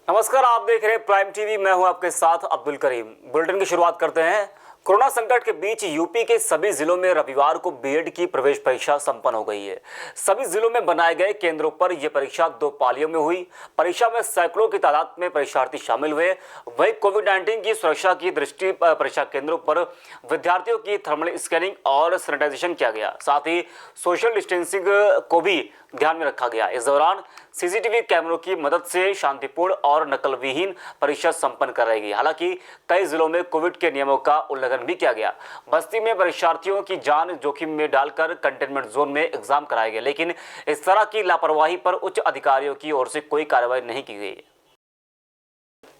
नमस्कार, आप देख रहे हैं प्राइम टीवी। मैं हूं आपके साथ अब्दुल करीम। बुलेटिन की शुरुआत करते हैं। कोरोना संकट के बीच यूपी के सभी जिलों में रविवार को बीएड की प्रवेश परीक्षा संपन्न हो गई है। सभी जिलों में बनाए गए केंद्रों पर यह परीक्षा 2 पालियों में हुई। परीक्षा में सैकड़ों की तादाद में परीक्षार्थी शामिल हुए। वहीं कोविड-19 की सुरक्षा की दृष्टि परीक्षा केंद्रों पर विद्यार्थियों की थर्मल स्कैनिंग और सैनिटाइजेशन किया गया। साथ ही सोशल डिस्टेंसिंग को भी ध्यान में रखा गया। इस दौरान सीसीटीवी कैमरों की मदद से शांतिपूर्ण और नकल विहीन परीक्षा संपन्न कराई गई। हालांकि कई जिलों में कोविड के नियमों का उल्लंघन भी किया गया। बस्ती में परीक्षार्थियों की जान जोखिम में डालकर कंटेनमेंट जोन में एग्जाम कराए गए, लेकिन इस तरह की लापरवाही पर उच्च अधिकारियों की ओर से कोई कार्रवाई नहीं की गई।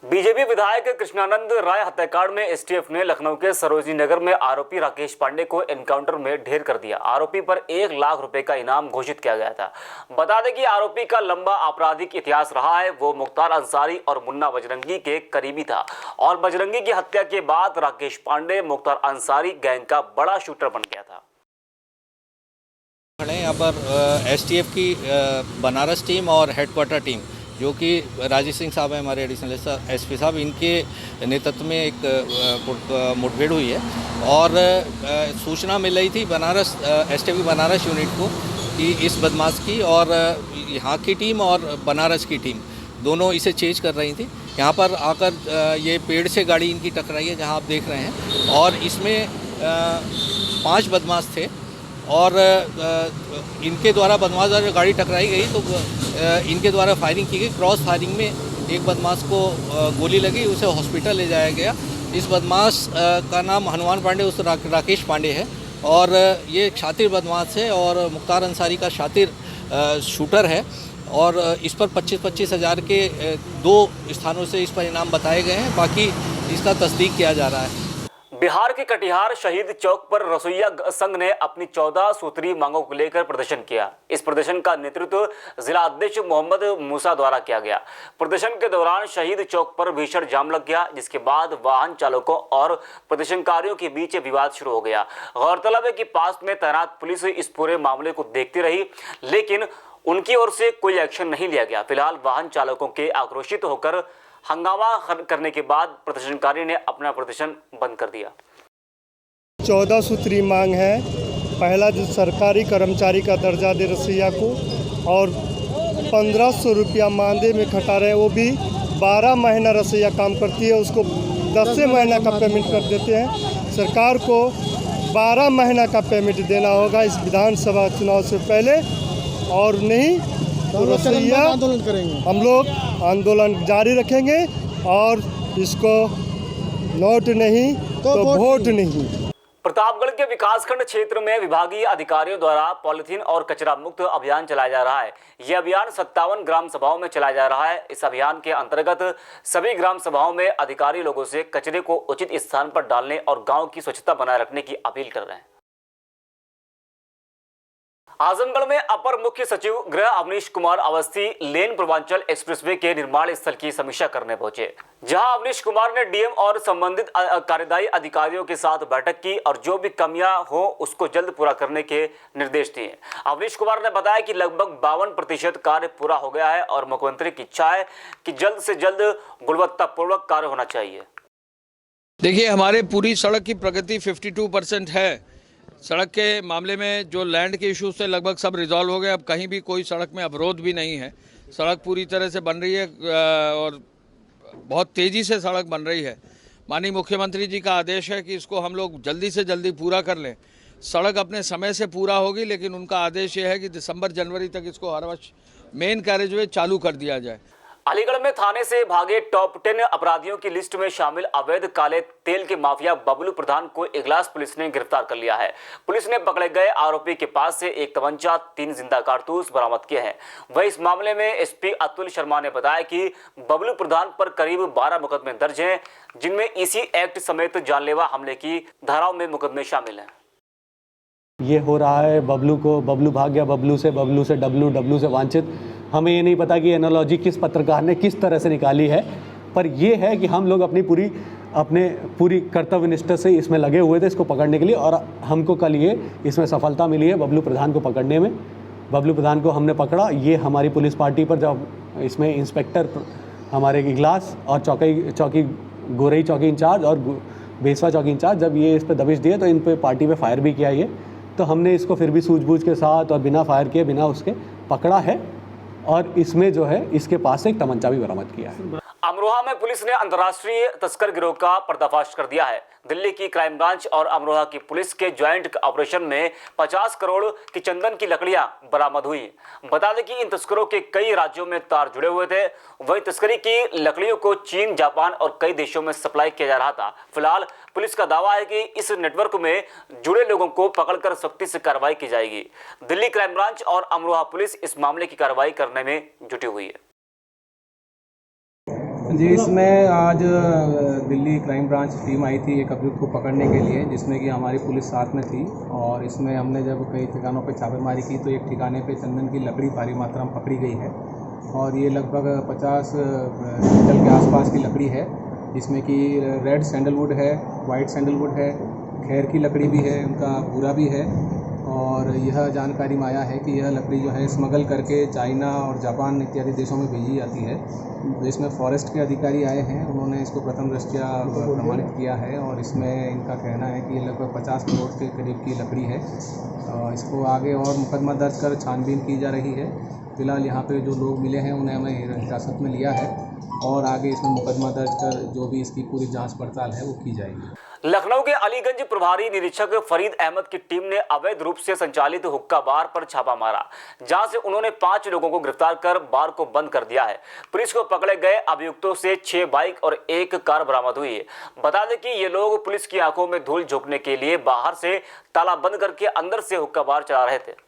बीजेपी विधायक कृष्णानंद राय हत्याकांड में एसटीएफ ने लखनऊ के सरोजनी नगर में आरोपी राकेश पांडे को एनकाउंटर में ढेर कर दिया। आरोपी पर 1 लाख रुपए का इनाम घोषित किया गया था। बता दें कि आरोपी का लंबा आपराधिक इतिहास रहा है। वो मुख्तार अंसारी और मुन्ना बजरंगी के करीबी था और बजरंगी की हत्या के बाद राकेश पांडे मुख्तार अंसारी गैंग का बड़ा शूटर बन गया था। यहाँ पर एसटीएफ की बनारस टीम और हेडक्वार्टर टीम, जो कि राजेश सिंह साहब हैं हमारे एडिशनल एसपी साहब, इनके नेतृत्व में एक मुठभेड़ हुई है। और सूचना मिल रही थी बनारस एसटीएफ बनारस यूनिट को कि इस बदमाश की, और यहाँ की टीम और बनारस की टीम दोनों इसे चेज कर रही थी। यहाँ पर आकर ये पेड़ से गाड़ी इनकी टकराई है, जहाँ आप देख रहे हैं। और इसमें 5 बदमाश थे और इनके द्वारा बदमाश जो गाड़ी टकराई गई तो इनके द्वारा फायरिंग की गई। क्रॉस फायरिंग में एक बदमाश को गोली लगी, उसे हॉस्पिटल ले जाया गया। इस बदमाश का नाम हनुमान पांडे उस राकेश पांडे है और ये शातिर बदमाश है और मुख्तार अंसारी का शातिर शूटर है। और इस पर 25-25 हज़ार के 2 स्थानों से इस पर इनाम बताए गए हैं। बाकी इसका तस्दीक किया जा रहा है। बिहार के कटिहार शहीद चौक पर रसोइया संघ ने अपनी 14 सूत्री मांगों को लेकर प्रदर्शन किया। इस प्रदर्शन का नेतृत्व जिला अध्यक्ष मोहम्मद मूसा द्वारा किया गया। प्रदर्शन के दौरान शहीद चौक पर भीषण जाम लग गया, जिसके बाद वाहन चालकों और प्रदर्शनकारियों के बीच विवाद शुरू हो गया। गौरतलब है कि पास में तैनात पुलिस इस पूरे मामले को देखती रही, लेकिन उनकी ओर से कोई एक्शन नहीं लिया गया। फिलहाल वाहन चालकों के आक्रोशित होकर हंगामा करने के बाद प्रदर्शनकारी ने अपना प्रदर्शन बंद कर दिया। 14 सूत्री मांग है। पहला, जो सरकारी कर्मचारी का दर्जा दे रसोइया को, और 1500 रुपया मानदेय में खटा रहे। वो भी 12 महीना रसोइया काम करती है, उसको 10 महीना का पेमेंट कर देते हैं। सरकार को 12 महीना का पेमेंट देना होगा इस विधानसभा चुनाव से पहले, और नहीं तो रसोइया आंदोलन करेंगे। हम लोग आंदोलन जारी रखेंगे और इसको नोट नहीं तो वोट नहीं। प्रतापगढ़ के विकासखंड क्षेत्र में विभागीय अधिकारियों द्वारा पॉलिथीन और कचरा मुक्त अभियान चलाया जा रहा है। यह अभियान 57 ग्राम सभाओं में चलाया जा रहा है। इस अभियान के अंतर्गत सभी ग्राम सभाओं में अधिकारी लोगों से कचरे को उचित स्थान पर डालने और गांव की स्वच्छता बनाए रखने की अपील कर रहे हैं। आजमगढ़ में अपर मुख्य सचिव गृह अवनीश कुमार अवस्थी लेन पूर्वांचल एक्सप्रेसवे के निर्माण स्थल की समीक्षा करने पहुंचे, जहां अवनीश कुमार ने डीएम और संबंधित कार्यदायी अधिकारियों के साथ बैठक की और जो भी कमियां हो उसको जल्द पूरा करने के निर्देश दिए। अवनीश कुमार ने बताया कि लगभग 52% कार्य पूरा हो गया है और मुख्यमंत्री की इच्छा है कि जल्द से जल्द गुणवत्तापूर्वक कार्य होना चाहिए। देखिए, हमारे पूरी सड़क की प्रगति 52% है। सड़क के मामले में जो लैंड के इश्यूज थे लगभग सब रिजॉल्व हो गए। अब कहीं भी कोई सड़क में अवरोध भी नहीं है। सड़क पूरी तरह से बन रही है और बहुत तेज़ी से सड़क बन रही है। माननीय मुख्यमंत्री जी का आदेश है कि इसको हम लोग जल्दी से जल्दी पूरा कर लें। सड़क अपने समय से पूरा होगी, लेकिन उनका आदेश ये है कि दिसंबर जनवरी तक इसको हर वर्ष मेन कैरेजवे चालू कर दिया जाए। अलीगढ़ में थाने से भागे टॉप 10 अपराधियों की लिस्ट में शामिल अवैध काले तेल के माफिया बबलू प्रधान को इगलास पुलिस ने गिरफ्तार कर लिया है। पुलिस ने पकड़े गए आरोपी के पास से 1 तमंचा, 3 जिंदा कारतूस बरामद किए हैं। वहीं इस मामले में एसपी अतुल शर्मा ने बताया कि बबलू प्रधान पर करीब 12 मुकदमे दर्ज हैं, जिनमें इसी एक्ट समेत जानलेवा हमले की धाराओं में मुकदमे शामिल हैं। ये हो रहा है बबलू भाग गया बबलू से डब्लू से वांछित। हमें ये नहीं पता कि एनालॉजी किस पत्रकार ने किस तरह से निकाली है, पर यह है कि हम लोग अपनी पूरी कर्तव्य निष्ठा से इसमें लगे हुए थे इसको पकड़ने के लिए, और हमको कल ये इसमें सफलता मिली है बबलू प्रधान को पकड़ने में। बबलू प्रधान को हमने पकड़ा। ये हमारी पुलिस पार्टी पर जब इसमें इंस्पेक्टर हमारे इगलास और चौकी गोरई चौकी इंचार्ज और बेसवा चौकी इंचार्ज, जब ये इस पर दबिश दिए तो इन पे पार्टी पे फायर भी किया ये, तो हमने इसको फिर भी सूझबूझ के साथ और बिना फायर किए, बिना उसके पकड़ा है और इसमें जो है इसके पास से एक तमंचा भी बरामद किया है। अमरोहा में पुलिस ने अंतर्राष्ट्रीय तस्कर गिरोह का पर्दाफाश कर दिया है। दिल्ली की क्राइम ब्रांच और अमरोहा की पुलिस के ज्वाइंट ऑपरेशन में 50 करोड़ की चंदन की लकड़ियां बरामद हुई। बता दें कि इन तस्करों के कई राज्यों में तार जुड़े हुए थे। वहीं तस्करी की लकड़ियों को चीन, जापान और कई देशों में सप्लाई किया जा रहा था। फिलहाल पुलिस का दावा है कि इस नेटवर्क में जुड़े लोगों को पकड़कर सख्ती से कार्रवाई की जाएगी। दिल्ली क्राइम ब्रांच और अमरोहा पुलिस इस मामले की कार्रवाई करने में जुटी हुई है। जी, इसमें आज दिल्ली क्राइम ब्रांच टीम आई थी एक अभियुक्त को पकड़ने के लिए, जिसमें कि हमारी पुलिस साथ में थी। और इसमें हमने जब कई ठिकानों पर छापेमारी की तो एक ठिकाने पे चंदन की लकड़ी भारी मात्रा में पकड़ी गई है और ये लगभग 50 क्विंटल के आसपास की लकड़ी है, जिसमें कि रेड सैंडलवुड है, वाइट सैंडलवुड है, खैर की लकड़ी भी है, उनका भूरा भी है। और यह जानकारी में आया है कि यह लकड़ी जो है स्मगल करके चाइना और जापान इत्यादि देशों में भेजी जाती है। इसमें फॉरेस्ट के अधिकारी आए हैं, उन्होंने इसको प्रथम दृष्टया प्रमाणित किया है और इसमें इनका कहना है कि ये लगभग 50 करोड़ के करीब की लकड़ी है। इसको आगे और मुकदमा दर्ज कर छानबीन की जा रही है। फिलहाल यहाँ पे जो लोग मिले हैं उन्हें हमें हिरासत में लिया है और आगे इसमें मुकदमा दर्ज कर जो भी इसकी पूरी जांच पड़ताल है वो की जाएगी। लखनऊ के अलीगंज प्रभारी निरीक्षक फरीद अहमद की टीम ने अवैध रूप से संचालित हुक्का बार पर छापा मारा, जहां से उन्होंने 5 लोगों को गिरफ्तार कर बार को बंद कर दिया है। पुलिस को पकड़े गए अभियुक्तों से 6 बाइक और 1 कार बरामद हुई है। बता दें कि ये लोग पुलिस की आंखों में धूल झोंकने के लिए बाहर से ताला बंद करके अंदर से हुक्का बार चला रहे थे।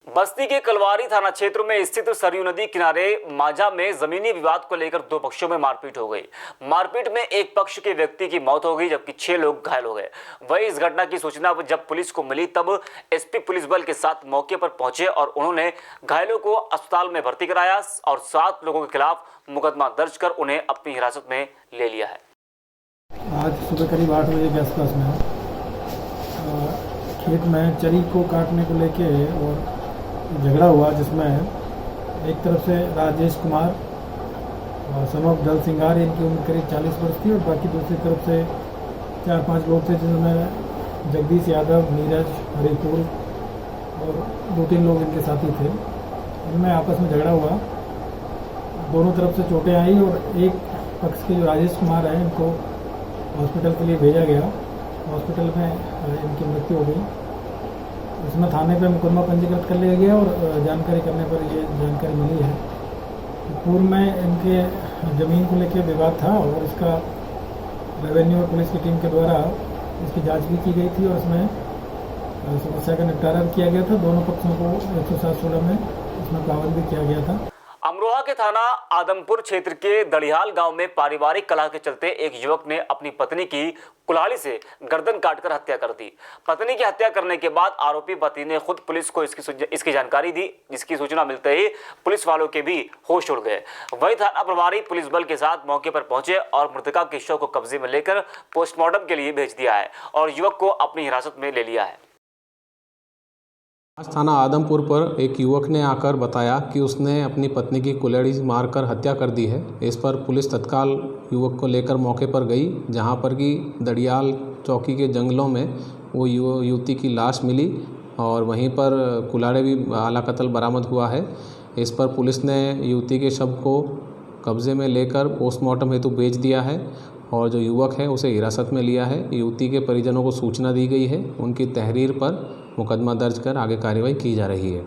बस्ती के कलवारी थाना क्षेत्र में स्थित सरयू नदी किनारे माझा में जमीनी विवाद को लेकर 2 पक्षों में मारपीट हो गई। मारपीट में एक पक्ष के व्यक्ति की मौत हो गई जबकि 6 लोग घायल हो गए। वहीं इस घटना की सूचना जब पुलिस को मिली तब एसपी पुलिस बल के साथ मौके पर पहुंचे और उन्होंने घायलों को अस्पताल में भर्ती कराया और 7 लोगों के खिलाफ मुकदमा दर्ज कर उन्हें अपनी हिरासत में ले लिया है। आज सुबह करीब 8 बजे के आसपास में खेत में चरी को काटने को लेके और झगड़ा हुआ, जिसमें एक तरफ से राजेश कुमार और सन ऑफ दल सिंगार, इनकी उम्र करीब 40 वर्ष थी और बाकी दूसरी तरफ से 4-5 लोग थे जिनमें जगदीश यादव, नीरज, हरिपुर और 2-3 लोग इनके साथी थे। इनमें आपस में झगड़ा हुआ, दोनों तरफ से चोटें आई और एक पक्ष के जो राजेश कुमार हैं इनको हॉस्पिटल के लिए भेजा गया। हॉस्पिटल में इनकी मृत्यु हो गई। इसमें थाने पे मुकदमा पंजीकृत कर लिया गया और जानकारी करने पर ये जानकारी मिली है। पूर्व में इनके ज़मीन को लेकर विवाद था और इसका रेवेन्यू और पुलिस की टीम के द्वारा इसकी जांच भी की गई थी और इसमें समस्या का निपटारा किया गया था। दोनों पक्षों को 107(16) में इसमें पाबंद भी किया गया था। अमरोहा के थाना आदमपुर क्षेत्र के दड़ियाल गांव में पारिवारिक कलह के चलते एक युवक ने अपनी पत्नी की कुल्हाड़ी से गर्दन काटकर हत्या कर दी। पत्नी की हत्या करने के बाद आरोपी पति ने खुद पुलिस को इसकी जानकारी दी, जिसकी सूचना मिलते ही पुलिस वालों के भी होश उड़ गए। वहीं थाना प्रभारी पुलिस बल के साथ मौके पर पहुंचे और मृतका के शव को कब्जे में लेकर पोस्टमार्टम के लिए भेज दिया है और युवक को अपनी हिरासत में ले लिया है। आज थाना आदमपुर पर एक युवक ने आकर बताया कि उसने अपनी पत्नी की कुल्हाड़ी मारकर हत्या कर दी है। इस पर पुलिस तत्काल युवक को लेकर मौके पर गई, जहां पर कि दड़ियाल चौकी के जंगलों में वो युवती की लाश मिली और वहीं पर कुल्हाड़ी भी आला कत्ल बरामद हुआ है। इस पर पुलिस ने युवती के शव को कब्जे में लेकर पोस्टमार्टम हेतु भेज दिया है और जो युवक है उसे हिरासत में लिया है। युवती के परिजनों को सूचना दी गई है, उनकी तहरीर पर मुकदमा दर्ज कर आगे कार्रवाई की जा रही है।